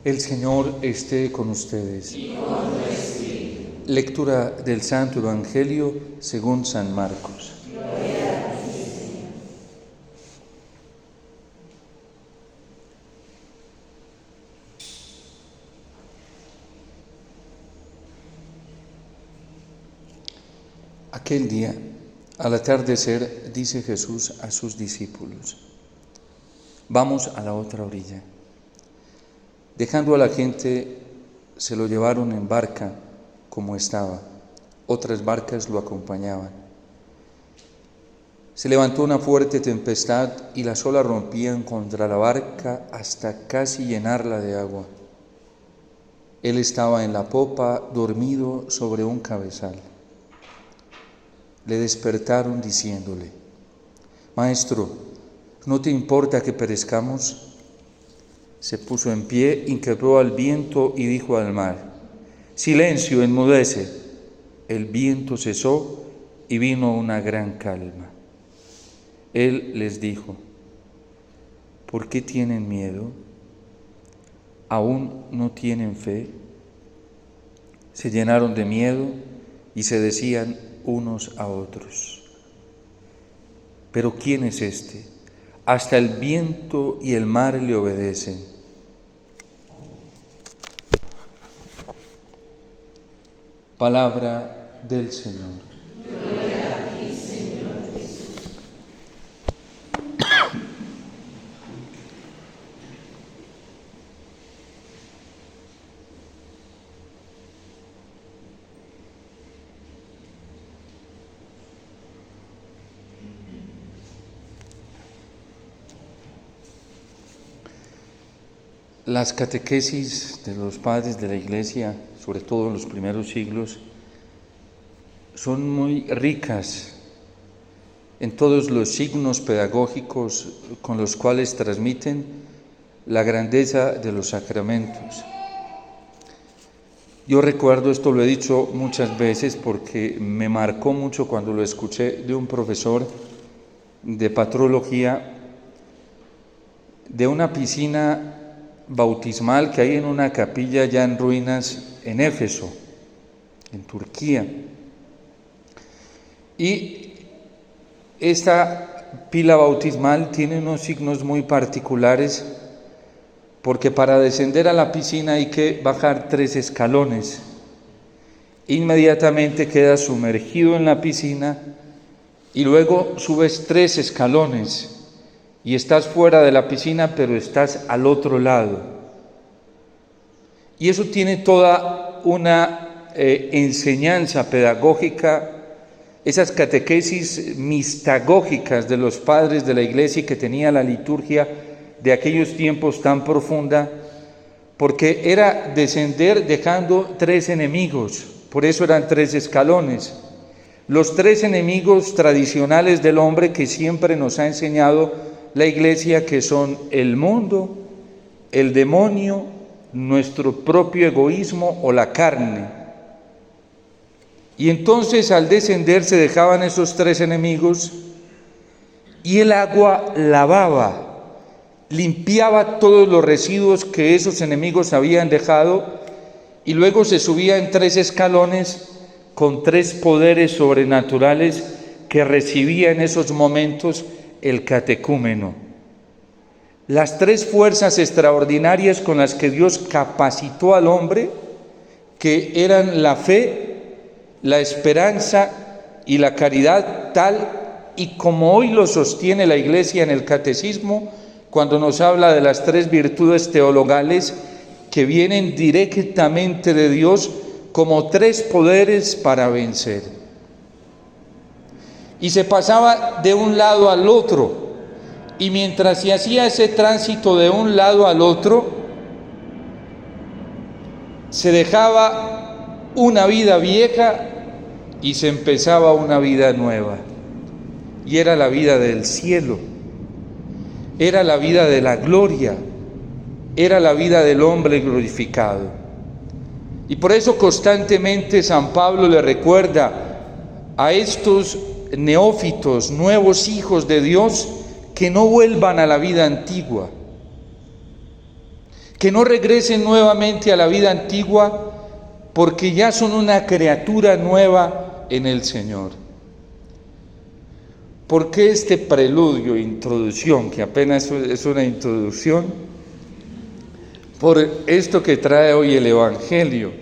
El Señor esté con ustedes. Lectura del Santo Evangelio según San Marcos. Aquel día, al atardecer, dice Jesús a sus discípulos: vamos a la otra orilla. Dejando a la gente, se lo llevaron en barca como estaba. Otras barcas lo acompañaban. Se levantó una fuerte tempestad y las olas rompían contra la barca hasta casi llenarla de agua. Él estaba en la popa, dormido sobre un cabezal. Le despertaron diciéndole: Maestro, ¿no te importa que perezcamos? Se puso en pie, increpó al viento y dijo al mar: Silencio, enmudece. El viento cesó y vino una gran calma. Él les dijo: ¿por qué tienen miedo? ¿Aún no tienen fe? Se llenaron de miedo y se decían unos a otros: ¿pero quién es este? Hasta el viento y el mar le obedecen. Palabra del Señor. Gloria a ti, Señor Jesús. Las catequesis de los padres de la Iglesia, sobre todo en los primeros siglos, son muy ricas en todos los signos pedagógicos con los cuales transmiten la grandeza de los sacramentos. Yo recuerdo, esto lo he dicho muchas veces porque me marcó mucho cuando lo escuché de un profesor de patrología, de una piscina bautismal que hay en una capilla ya en ruinas en Éfeso, en Turquía. Y esta pila bautismal tiene unos signos muy particulares porque para descender a la piscina hay que bajar 3 escalones. Inmediatamente quedas sumergido en la piscina y luego subes 3 escalones. Y estás fuera de la piscina, pero estás al otro lado. Y eso tiene toda una enseñanza pedagógica, esas catequesis mistagógicas de los padres de la Iglesia que tenía la liturgia de aquellos tiempos tan profunda, porque era descender dejando 3 enemigos, por eso eran 3 escalones. Los 3 enemigos tradicionales del hombre que siempre nos ha enseñado la Iglesia, que son el mundo, el demonio, nuestro propio egoísmo o la carne. Y entonces al descender se dejaban esos 3 enemigos y el agua lavaba, limpiaba todos los residuos que esos enemigos habían dejado y luego se subía en 3 escalones con 3 poderes sobrenaturales que recibía en esos momentos el catecúmeno. Las 3 fuerzas extraordinarias con las que Dios capacitó al hombre, que eran la fe, la esperanza y la caridad, tal y como hoy lo sostiene la Iglesia en el Catecismo, cuando nos habla de las 3 virtudes teologales que vienen directamente de Dios como 3 poderes para vencer. Y se pasaba de un lado al otro, y mientras se hacía ese tránsito de un lado al otro, se dejaba una vida vieja y se empezaba una vida nueva. Y era la vida del cielo, era la vida de la gloria, era la vida del hombre glorificado. Y por eso constantemente San Pablo le recuerda a estos neófitos, nuevos hijos de Dios, que no vuelvan a la vida antigua, que no regresen nuevamente a la vida antigua, porque ya son una criatura nueva en el Señor. ¿Por qué este preludio, introducción, que apenas es una introducción? Por esto que trae hoy el Evangelio.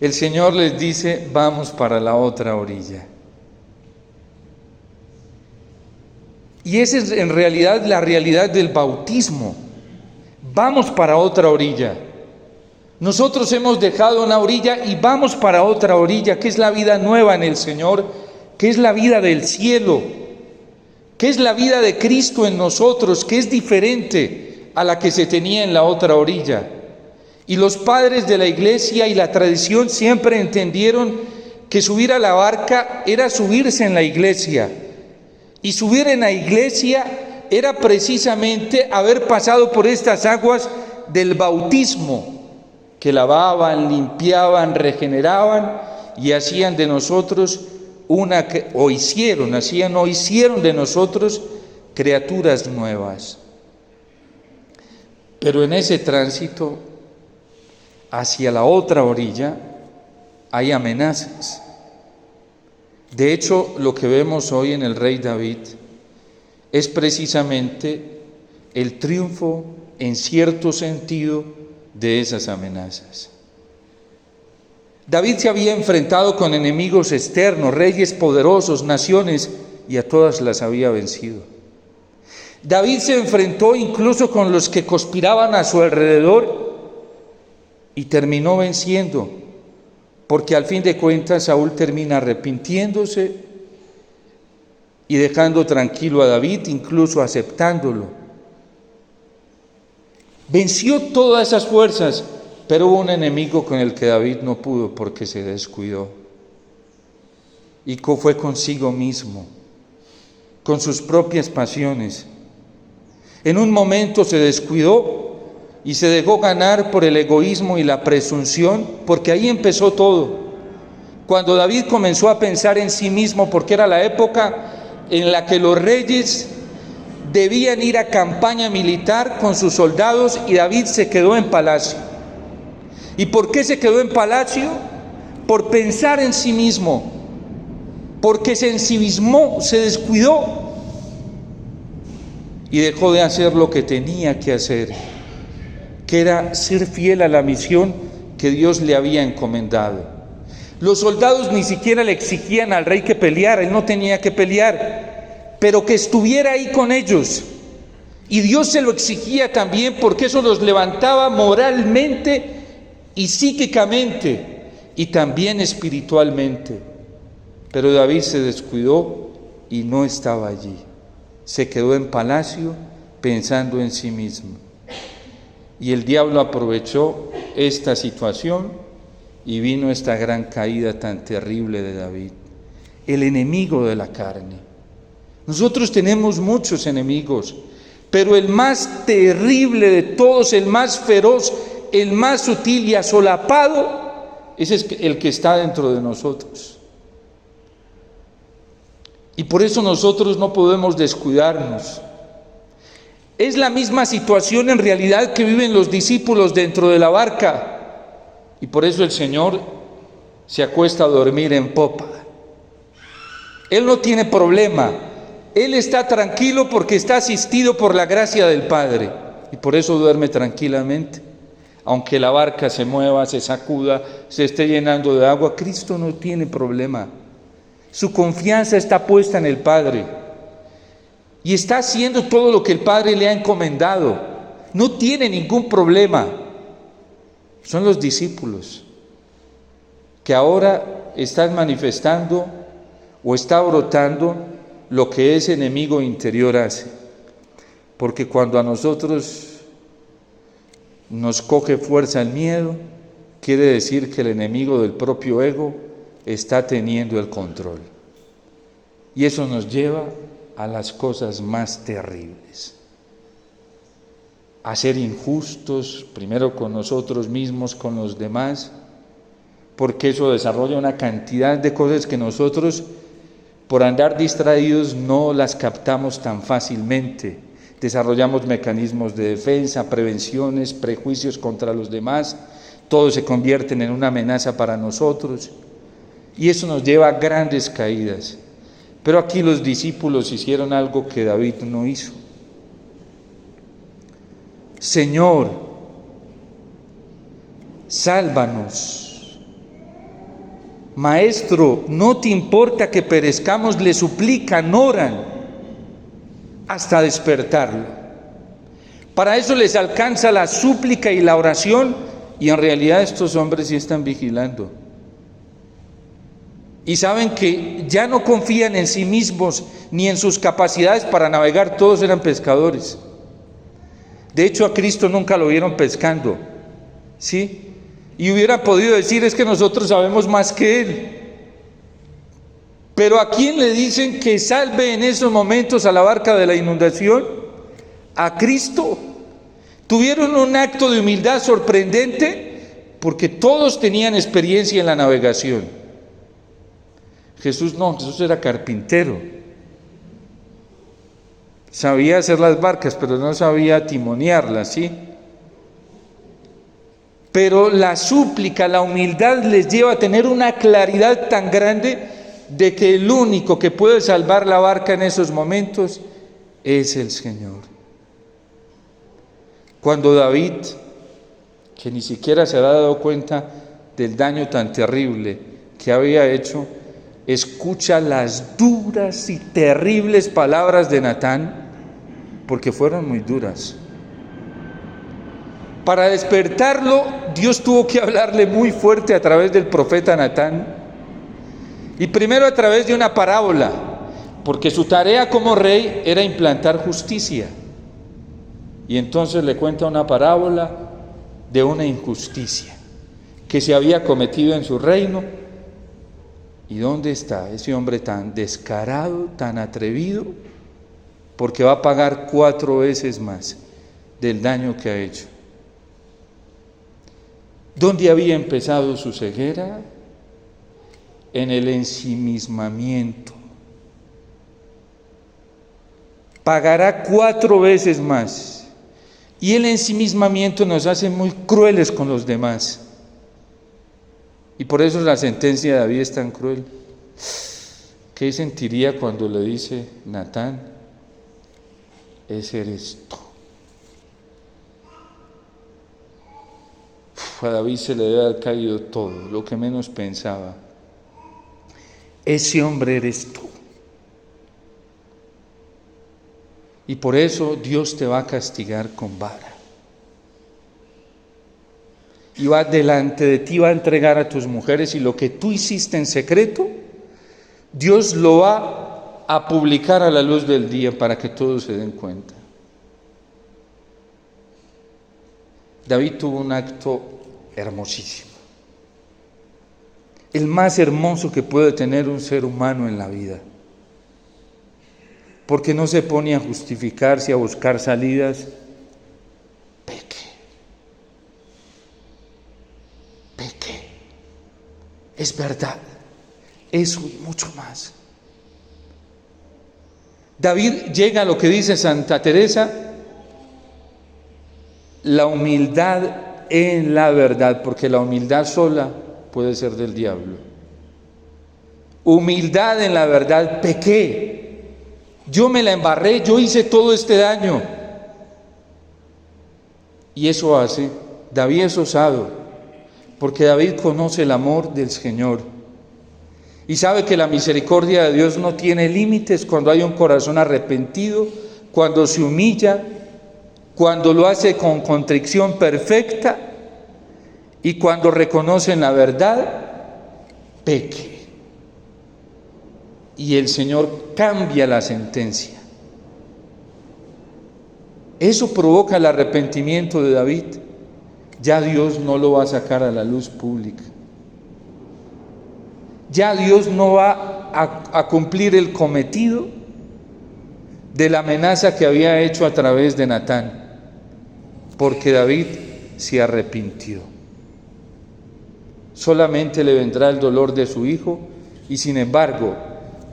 El Señor les dice, vamos para la otra orilla. Y esa es en realidad la realidad del bautismo. Vamos para otra orilla. Nosotros hemos dejado una orilla y vamos para otra orilla, que es la vida nueva en el Señor, que es la vida del cielo, que es la vida de Cristo en nosotros, que es diferente a la que se tenía en la otra orilla. Y los padres de la iglesia y la tradición siempre entendieron que subir a la barca era subirse en la iglesia. Y subir en la iglesia era precisamente haber pasado por estas aguas del bautismo, que lavaban, limpiaban, regeneraban y hacían de nosotros hicieron de nosotros criaturas nuevas. Pero en ese tránsito hacia la otra orilla hay amenazas. De hecho, lo que vemos hoy en el rey David es precisamente el triunfo, en cierto sentido, de esas amenazas. David se había enfrentado con enemigos externos, reyes poderosos, naciones, y a todas las había vencido. David se enfrentó incluso con los que conspiraban a su alrededor y terminó venciendo, porque al fin de cuentas Saúl termina arrepintiéndose y dejando tranquilo a David, incluso aceptándolo. Venció todas esas fuerzas, pero hubo un enemigo con el que David no pudo porque se descuidó. Y fue consigo mismo, con sus propias pasiones. En un momento se descuidó y se dejó ganar por el egoísmo y la presunción, porque ahí empezó todo. Cuando David comenzó a pensar en sí mismo, porque era la época en la que los reyes debían ir a campaña militar con sus soldados y David se quedó en palacio. ¿Y por qué se quedó en palacio? Por pensar en sí mismo, porque se ensimismó, se descuidó y dejó de hacer lo que tenía que hacer, que era ser fiel a la misión que Dios le había encomendado. Los soldados ni siquiera le exigían al rey que peleara, él no tenía que pelear, pero que estuviera ahí con ellos. Y Dios se lo exigía también, porque eso los levantaba moralmente y psíquicamente y también espiritualmente. Pero David se descuidó y no estaba allí. Se quedó en palacio pensando en sí mismo. Y el diablo aprovechó esta situación y vino esta gran caída tan terrible de David. El enemigo de la carne. Nosotros tenemos muchos enemigos, pero el más terrible de todos, el más feroz, el más sutil y asolapado, ese es el que está dentro de nosotros. Y por eso nosotros no podemos descuidarnos. Es la misma situación en realidad que viven los discípulos dentro de la barca. Y por eso el Señor se acuesta a dormir en popa. Él no tiene problema. Él está tranquilo porque está asistido por la gracia del Padre. Y por eso duerme tranquilamente. Aunque la barca se mueva, se sacuda, se esté llenando de agua, Cristo no tiene problema. Su confianza está puesta en el Padre. Y está haciendo todo lo que el Padre le ha encomendado. No tiene ningún problema. Son los discípulos que ahora están manifestando o está brotando lo que ese enemigo interior hace. Porque cuando a nosotros nos coge fuerza el miedo, quiere decir que el enemigo del propio ego está teniendo el control. Y eso nos lleva a las cosas más terribles. A ser injustos, primero con nosotros mismos, con los demás, porque eso desarrolla una cantidad de cosas que nosotros, por andar distraídos, no las captamos tan fácilmente. desarrollamos mecanismos de defensa, prevenciones, prejuicios contra los demás, todos se convierten en una amenaza para nosotros y eso nos lleva a grandes caídas. Pero aquí los discípulos hicieron algo que David no hizo. Señor, sálvanos. Maestro, no te importa que perezcamos, le suplican, oran hasta despertarlo. Para eso les alcanza la súplica y la oración, y en realidad estos hombres sí están vigilando. Y saben que ya no confían en sí mismos ni en sus capacidades para navegar, todos eran pescadores. De hecho, a Cristo nunca lo vieron pescando, ¿sí? Y hubieran podido decir, es que nosotros sabemos más que Él. Pero ¿a quién le dicen que salve en esos momentos a la barca de la inundación? A Cristo. Tuvieron un acto de humildad sorprendente porque todos tenían experiencia en la navegación. Jesús no, Jesús era carpintero. Sabía hacer las barcas, pero no sabía timonearlas, ¿sí? Pero la súplica, la humildad les lleva a tener una claridad tan grande de que el único que puede salvar la barca en esos momentos es el Señor. Cuando David, que ni siquiera se había dado cuenta del daño tan terrible que había hecho, escucha las duras y terribles palabras de Natán, porque fueron muy duras. Para despertarlo, Dios tuvo que hablarle muy fuerte a través del profeta Natán, y primero a través de una parábola, porque su tarea como rey era implantar justicia. Y entonces le cuenta una parábola de una injusticia que se había cometido en su reino. ¿Y dónde está ese hombre tan descarado, tan atrevido? Porque va a pagar 4 veces más del daño que ha hecho. ¿Dónde había empezado su ceguera? En el ensimismamiento. Pagará 4 veces más. Y el ensimismamiento nos hace muy crueles con los demás. Y por eso la sentencia de David es tan cruel. ¿Qué sentiría cuando le dice Natán, ese eres tú? A David se le debe haber caído todo, lo que menos pensaba. Ese hombre eres tú. Y por eso Dios te va a castigar con vara. Y va delante de ti, va a entregar a tus mujeres, y lo que tú hiciste en secreto, Dios lo va a publicar a la luz del día para que todos se den cuenta. David tuvo un acto hermosísimo, el más hermoso que puede tener un ser humano en la vida, porque no se pone a justificarse, a buscar salidas. Peque, es verdad, eso y mucho más. David llega a lo que dice Santa Teresa, la humildad en la verdad, porque la humildad sola puede ser del diablo. Humildad en la verdad, pequé. Yo me la embarré, yo hice todo este daño. Y eso hace, David es osado, porque David conoce el amor del Señor. Y sabe que la misericordia de Dios no tiene límites cuando hay un corazón arrepentido, cuando se humilla, cuando lo hace con contrición perfecta y cuando reconoce en la verdad, peque. Y el Señor cambia la sentencia. Eso provoca el arrepentimiento de David. Ya Dios no lo va a sacar a la luz pública. Ya Dios no va a cumplir el cometido de la amenaza que había hecho a través de Natán, porque David se arrepintió. Solamente le vendrá el dolor de su hijo, y sin embargo,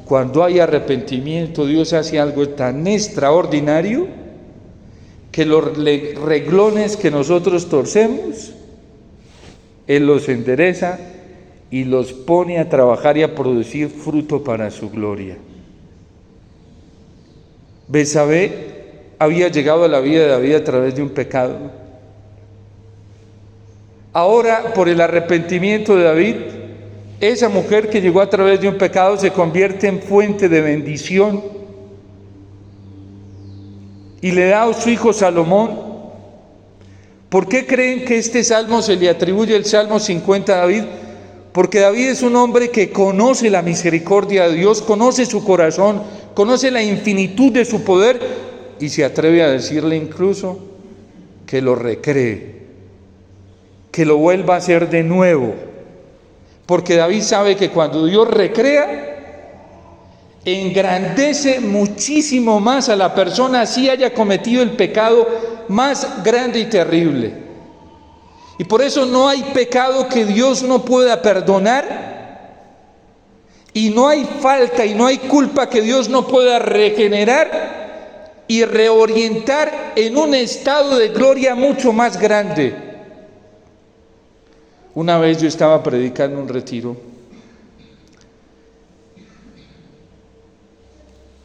cuando hay arrepentimiento, Dios hace algo tan extraordinario que los reglones que nosotros torcemos, Él los endereza y los pone a trabajar y a producir fruto para su gloria. Betsabé había llegado a la vida de David a través de un pecado. Ahora, por el arrepentimiento de David, esa mujer que llegó a través de un pecado se convierte en fuente de bendición y le da a su hijo Salomón. ¿Por qué creen que este salmo se le atribuye el Salmo 50 a David? Porque David es un hombre que conoce la misericordia de Dios, conoce su corazón, conoce la infinitud de su poder y se atreve a decirle incluso que lo recree, que lo vuelva a hacer de nuevo. Porque David sabe que cuando Dios recrea, engrandece muchísimo más a la persona, así haya cometido el pecado más grande y terrible. Y por eso no hay pecado que Dios no pueda perdonar, y no hay falta y no hay culpa que Dios no pueda regenerar y reorientar en un estado de gloria mucho más grande. Una vez yo estaba predicando un retiro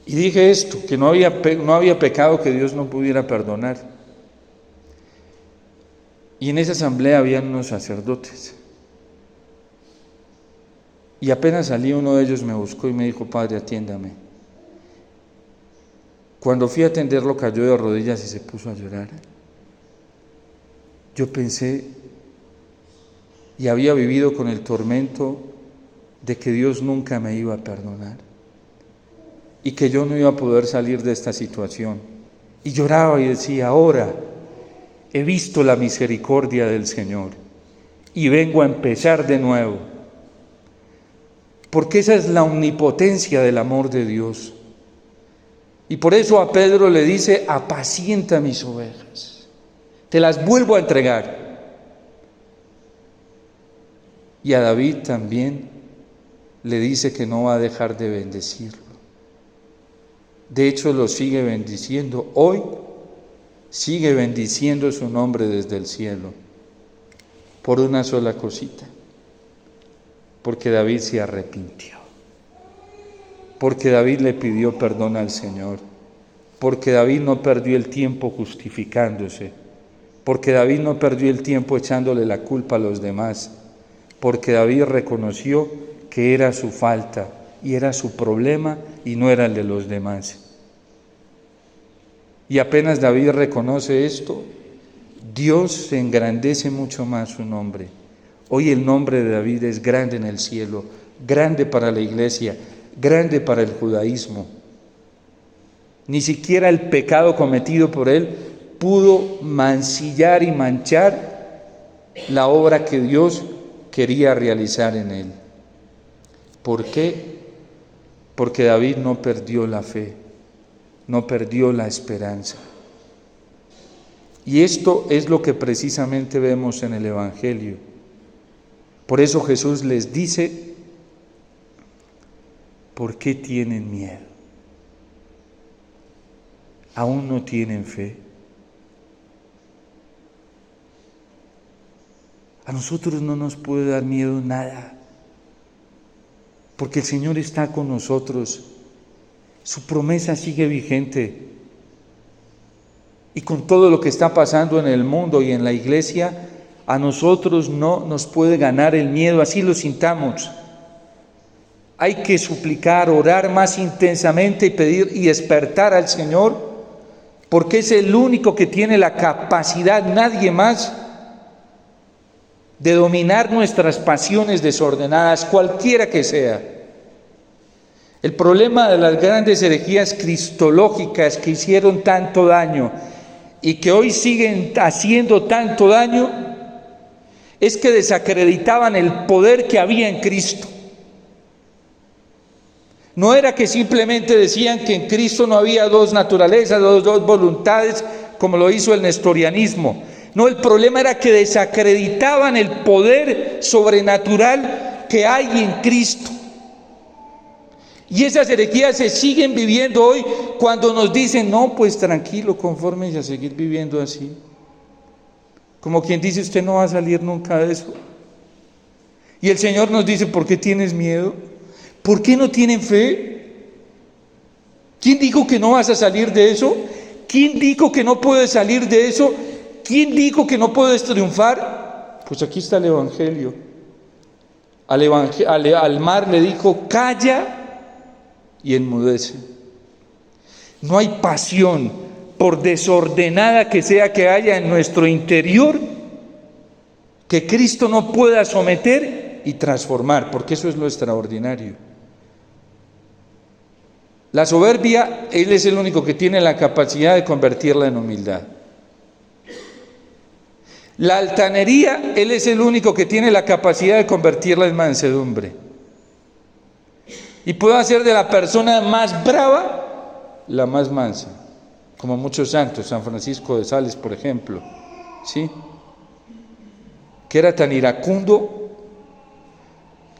y dije esto, que no había pecado que Dios no pudiera perdonar. Y en esa asamblea habían unos sacerdotes. Y apenas salí, uno de ellos me buscó y me dijo: padre, atiéndame. Cuando fui a atenderlo, cayó de rodillas y se puso a llorar. Yo pensé, y había vivido con el tormento de que Dios nunca me iba a perdonar y que yo no iba a poder salir de esta situación. Y lloraba y decía: ahora he visto la misericordia del Señor y vengo a empezar de nuevo. Porque esa es la omnipotencia del amor de Dios. Y por eso a Pedro le dice: apacienta mis ovejas, te las vuelvo a entregar. Y a David también le dice que no va a dejar de bendecirlo. De hecho, lo sigue bendiciendo. Hoy sigue bendiciendo su nombre desde el cielo. Por una sola cosita. Porque David se arrepintió. Porque David le pidió perdón al Señor. Porque David no perdió el tiempo justificándose. Porque David no perdió el tiempo echándole la culpa a los demás. Porque David reconoció que era su falta y era su problema y no era el de los demás. Y apenas David reconoce esto, Dios se engrandece mucho más su nombre. Hoy el nombre de David es grande en el cielo, grande para la iglesia, grande para el judaísmo. Ni siquiera el pecado cometido por él pudo mancillar y manchar la obra que Dios quería realizar en él. ¿Por qué? Porque David no perdió la fe, no perdió la esperanza. Y esto es lo que precisamente vemos en el Evangelio. Por eso Jesús les dice: ¿por qué tienen miedo? ¿Aún no tienen fe? A nosotros no nos puede dar miedo nada, porque el Señor está con nosotros. Su promesa sigue vigente. Y con todo lo que está pasando en el mundo y en la iglesia, a nosotros no nos puede ganar el miedo, así lo sintamos. Hay que suplicar, orar más intensamente y pedir y despertar al Señor, porque es el único que tiene la capacidad, nadie más, de dominar nuestras pasiones desordenadas, cualquiera que sea. El problema de las grandes herejías cristológicas que hicieron tanto daño y que hoy siguen haciendo tanto daño es que desacreditaban el poder que había en Cristo. No era que simplemente decían que en Cristo no había dos naturalezas, dos voluntades, como lo hizo el nestorianismo. No, el problema era que desacreditaban el poder sobrenatural que hay en Cristo. Y esas herejías se siguen viviendo hoy cuando nos dicen, no, pues tranquilo, confórmense a seguir viviendo así. Como quien dice, usted no va a salir nunca de eso. Y el Señor nos dice, ¿por qué tienes miedo? ¿Por qué no tienen fe? ¿Quién dijo que no vas a salir de eso? ¿Quién dijo que no puedes salir de eso? ¿Quién dijo que no puedes triunfar? Pues aquí está el Evangelio. Al mar le dijo, calla y enmudece. No hay pasión, por desordenada que sea que haya en nuestro interior, que Cristo no pueda someter y transformar, porque eso es lo extraordinario. La soberbia, Él es el único que tiene la capacidad de convertirla en humildad. La altanería, Él es el único que tiene la capacidad de convertirla en mansedumbre. Y puede hacer de la persona más brava la más mansa, como muchos santos, San Francisco de Sales, por ejemplo, ¿sí? Que era tan iracundo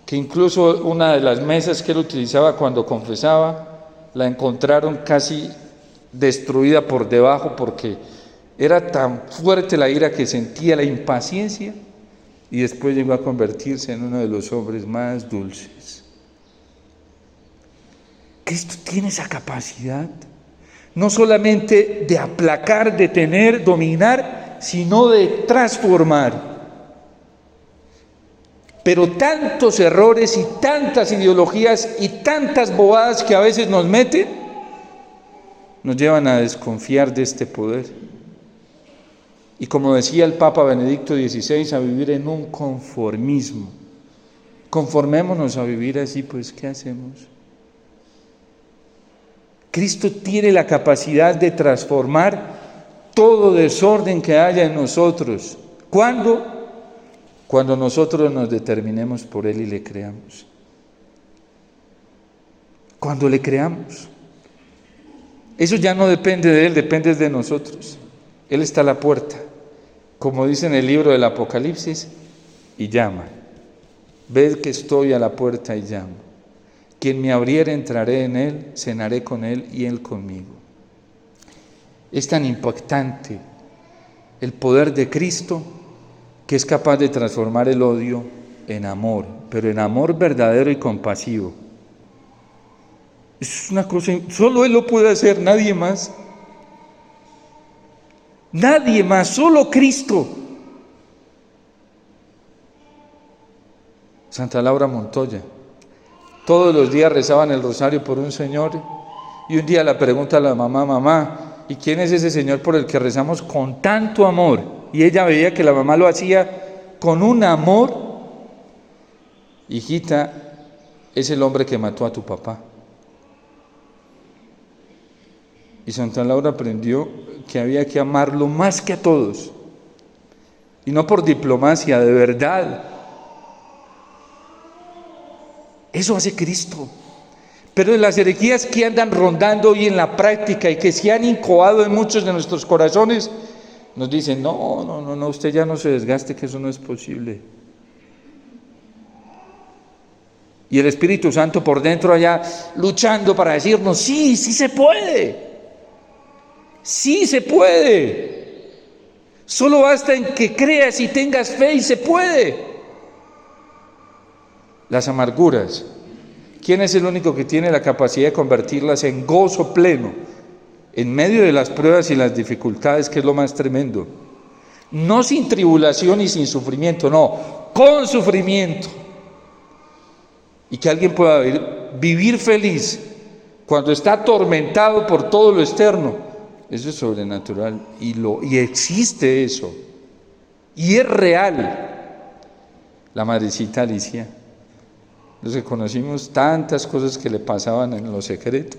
que incluso una de las mesas que él utilizaba cuando confesaba, la encontraron casi destruida por debajo porque era tan fuerte la ira que sentía, la impaciencia, y después llegó a convertirse en uno de los hombres más dulces. Cristo tiene esa capacidad, no solamente de aplacar, detener, dominar, sino de transformar. Pero tantos errores y tantas ideologías y tantas bobadas que a veces nos meten, nos llevan a desconfiar de este poder. Y como decía el Papa Benedicto XVI, a vivir en un conformismo. Conformémonos a vivir así, pues ¿qué hacemos? Cristo tiene la capacidad de transformar todo desorden que haya en nosotros. ¿Cuándo? Cuando nosotros nos determinemos por Él y le creamos. Cuando le creamos. Eso ya no depende de Él, depende de nosotros. Él está a la puerta, como dice en el libro del Apocalipsis, y llama. Ved que estoy a la puerta y llamo. Quien me abriere, entraré en Él, cenaré con Él y Él conmigo. Es tan impactante el poder de Cristo que es capaz de transformar el odio en amor, pero en amor verdadero y compasivo. Es una cosa, solo Él lo puede hacer, nadie más. Nadie más, solo Cristo. Santa Laura Montoya, todos los días rezaban el rosario por un señor y un día le pregunta a la mamá, mamá, ¿y quién es ese señor por el que rezamos con tanto amor? Y ella veía que la mamá lo hacía con un amor. Hijita, es el hombre que mató a tu papá. Y Santa Laura aprendió que había que amarlo más que a todos. Y no por diplomacia, de verdad. Eso hace Cristo. Pero las herejías que andan rondando hoy en la práctica y que se han incubado en muchos de nuestros corazones, nos dicen, no, usted ya no se desgaste, que eso no es posible. Y el Espíritu Santo por dentro allá luchando para decirnos, sí se puede. Sí se puede. Solo basta en que creas y tengas fe y se puede. Las amarguras, ¿quién es el único que tiene la capacidad de convertirlas en gozo pleno en medio de las pruebas y las dificultades, que es lo más tremendo? No sin tribulación y sin sufrimiento, no, con sufrimiento. Y que alguien pueda vivir feliz cuando está atormentado por todo lo externo. Eso es sobrenatural y existe eso. Y es real. La madrecita Alicia, los que conocimos tantas cosas que le pasaban en lo secreto,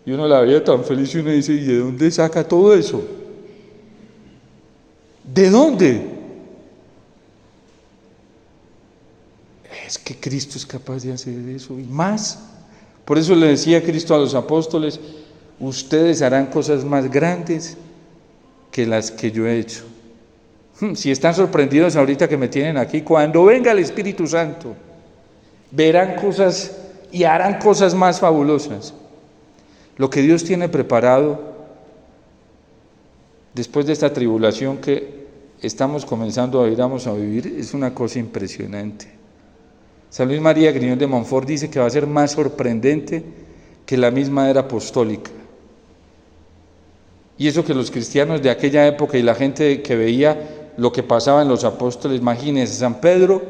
y uno la veía tan feliz y uno dice, ¿y de dónde saca todo eso? ¿De dónde? Es que Cristo es capaz de hacer eso y más. Por eso le decía Cristo a los apóstoles, ustedes harán cosas más grandes que las que yo he hecho. Si están sorprendidos ahorita que me tienen aquí, cuando venga el Espíritu Santo, verán cosas y harán cosas más fabulosas. Lo que Dios tiene preparado después de esta tribulación que estamos comenzando a vivir, vamos a vivir, es una cosa impresionante. San Luis María Griñón de Montfort dice que va a ser más sorprendente que la misma era apostólica. Y eso que los cristianos de aquella época y la gente que veía lo que pasaba en los apóstoles, imagínense, San Pedro,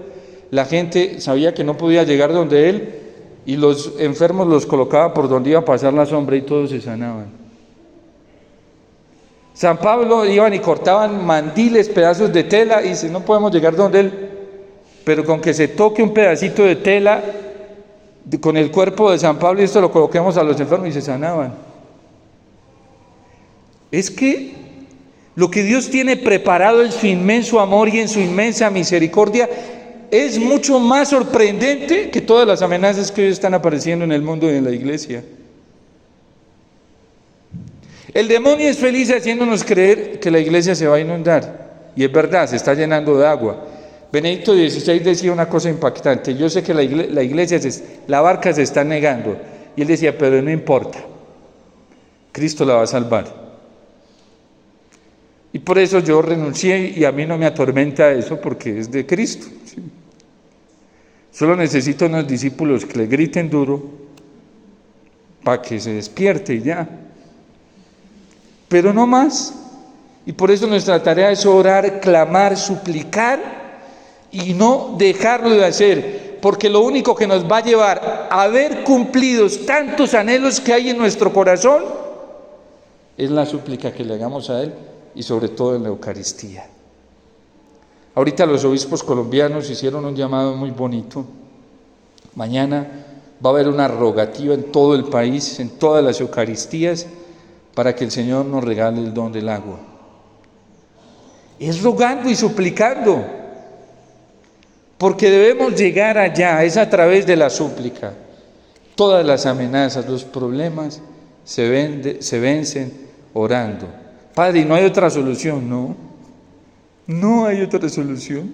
la gente sabía que no podía llegar donde él y los enfermos los colocaba por donde iba a pasar la sombra y todos se sanaban. San Pablo iban y cortaban mandiles, pedazos de tela y dice, no podemos llegar donde él, pero con que se toque un pedacito de tela con el cuerpo de San Pablo y esto lo coloquemos a los enfermos y se sanaban. Es que lo que Dios tiene preparado en su inmenso amor y en su inmensa misericordia es mucho más sorprendente que todas las amenazas que hoy están apareciendo en el mundo y en la iglesia. El demonio es feliz haciéndonos creer que la iglesia se va a inundar. Y es verdad, se está llenando de agua. Benedicto XVI decía una cosa impactante. Yo sé que la iglesia, la barca se está negando. Y él decía, pero no importa. Cristo la va a salvar. Y por eso yo renuncié y a mí no me atormenta eso porque es de Cristo. ¿Sí? Solo necesito unos discípulos que le griten duro para que se despierte y ya. Pero no más. Y por eso nuestra tarea es orar, clamar, suplicar y no dejarlo de hacer, porque lo único que nos va a llevar a ver cumplidos tantos anhelos que hay en nuestro corazón es la súplica que le hagamos a Él y sobre todo en la Eucaristía. Ahorita los obispos colombianos hicieron un llamado muy bonito. Mañana va a haber una rogativa en todo el país, en todas las Eucaristías, para que el Señor nos regale el don del agua. Es rogando y suplicando, porque debemos llegar allá, es a través de la súplica. Todas las amenazas, los problemas se vencen orando. Padre, ¿y no hay otra solución? No, no hay otra solución.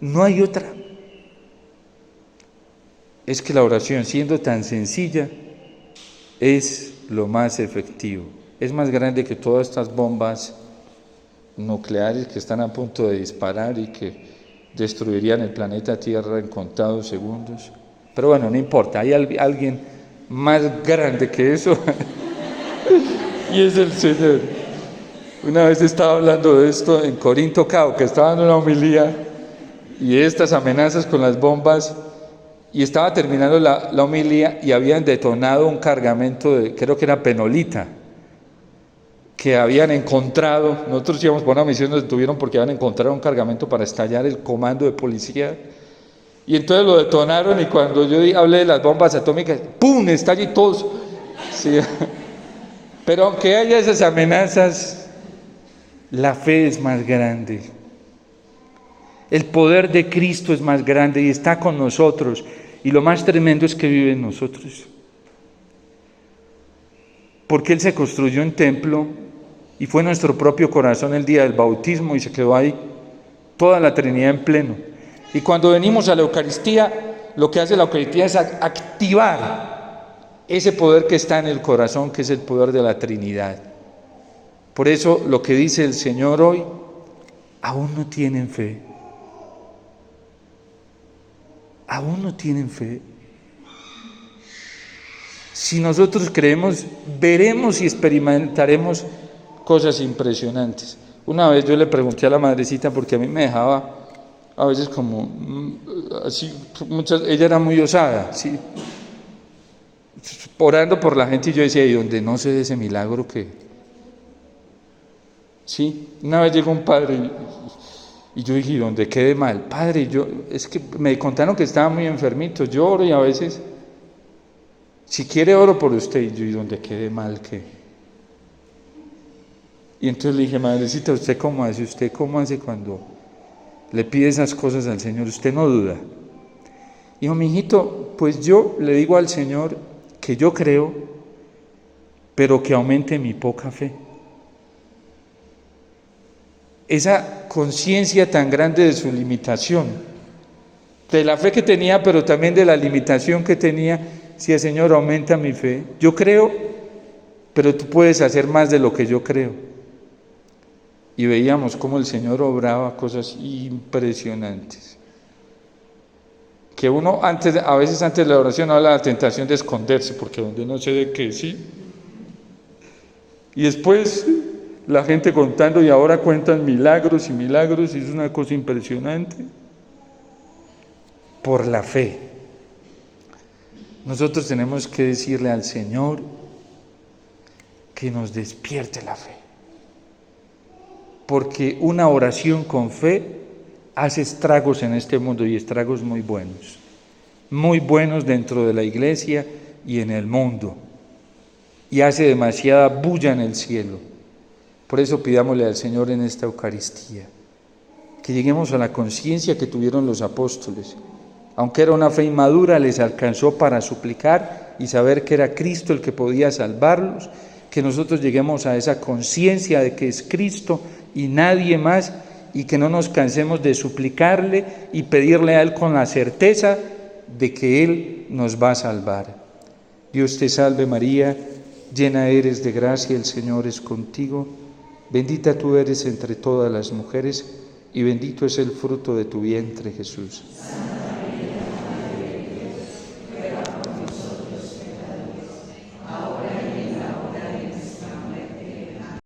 No hay otra. Es que la oración, siendo tan sencilla, es lo más efectivo. Es más grande que todas estas bombas nucleares que están a punto de disparar y que destruirían el planeta Tierra en contados segundos. Pero bueno, no importa, hay alguien más grande que eso y es el Señor. Una vez estaba hablando de esto en Corinto Cao, que estaba dando una homilía y estas amenazas con las bombas, y estaba terminando la homilía y habían detonado un cargamento de, creo que era penolita, que habían encontrado. Nosotros íbamos por una misión, nos detuvieron porque habían encontrado un cargamento para estallar el comando de policía, y entonces lo detonaron, y cuando yo hablé de las bombas atómicas, ¡pum!, estalló y todos. Sí. Pero aunque haya esas amenazas, la fe es más grande. El poder de Cristo es más grande y está con nosotros. Y lo más tremendo es que vive en nosotros. Porque Él se construyó un templo y fue nuestro propio corazón el día del bautismo y se quedó ahí toda la Trinidad en pleno. Y cuando venimos a la Eucaristía, lo que hace la Eucaristía es activar ese poder que está en el corazón, que es el poder de la Trinidad. Por eso lo que dice el Señor hoy, aún no tienen fe. Aún no tienen fe. Si nosotros creemos, veremos y experimentaremos cosas impresionantes. Una vez yo le pregunté a la madrecita, porque a mí me dejaba a veces como así, ella era muy osada, ¿sí? Orando por la gente, y yo decía, ¿y donde no se dé ese milagro qué? Sí, una vez llegó un padre y yo dije, ¿dónde quede mal? Padre, es que me contaron que estaba muy enfermito, yo oro y a veces, si quiere oro por usted, y yo, ¿y dónde quede mal qué? Y entonces le dije, madrecita, ¿usted cómo hace? ¿Usted cómo hace cuando le pide esas cosas al Señor? ¿Usted no duda? Dijo, mijito, pues yo le digo al Señor que yo creo, pero que aumente mi poca fe. Esa conciencia tan grande de su limitación de la fe que tenía, pero también de la limitación que tenía. Decía, Señor, aumenta mi fe. Yo creo, pero tú puedes hacer más de lo que yo creo. Y veíamos cómo el Señor obraba cosas impresionantes. Que uno a veces antes de la oración habla de la tentación de esconderse, porque donde no se ve que sí. Y después la gente contando, y ahora cuentan milagros y milagros, y es una cosa impresionante. Por la fe. Nosotros tenemos que decirle al Señor que nos despierte la fe. Porque una oración con fe hace estragos en este mundo, y estragos muy buenos dentro de la iglesia y en el mundo, y hace demasiada bulla en el cielo. Por eso pidámosle al Señor en esta Eucaristía que lleguemos a la conciencia que tuvieron los apóstoles. Aunque era una fe inmadura, les alcanzó para suplicar y saber que era Cristo el que podía salvarlos. Que nosotros lleguemos a esa conciencia de que es Cristo y nadie más, y que no nos cansemos de suplicarle y pedirle a Él con la certeza de que Él nos va a salvar. Dios te salve María, llena eres de gracia, el Señor es contigo. Bendita tú eres entre todas las mujeres, y bendito es el fruto de tu vientre, Jesús.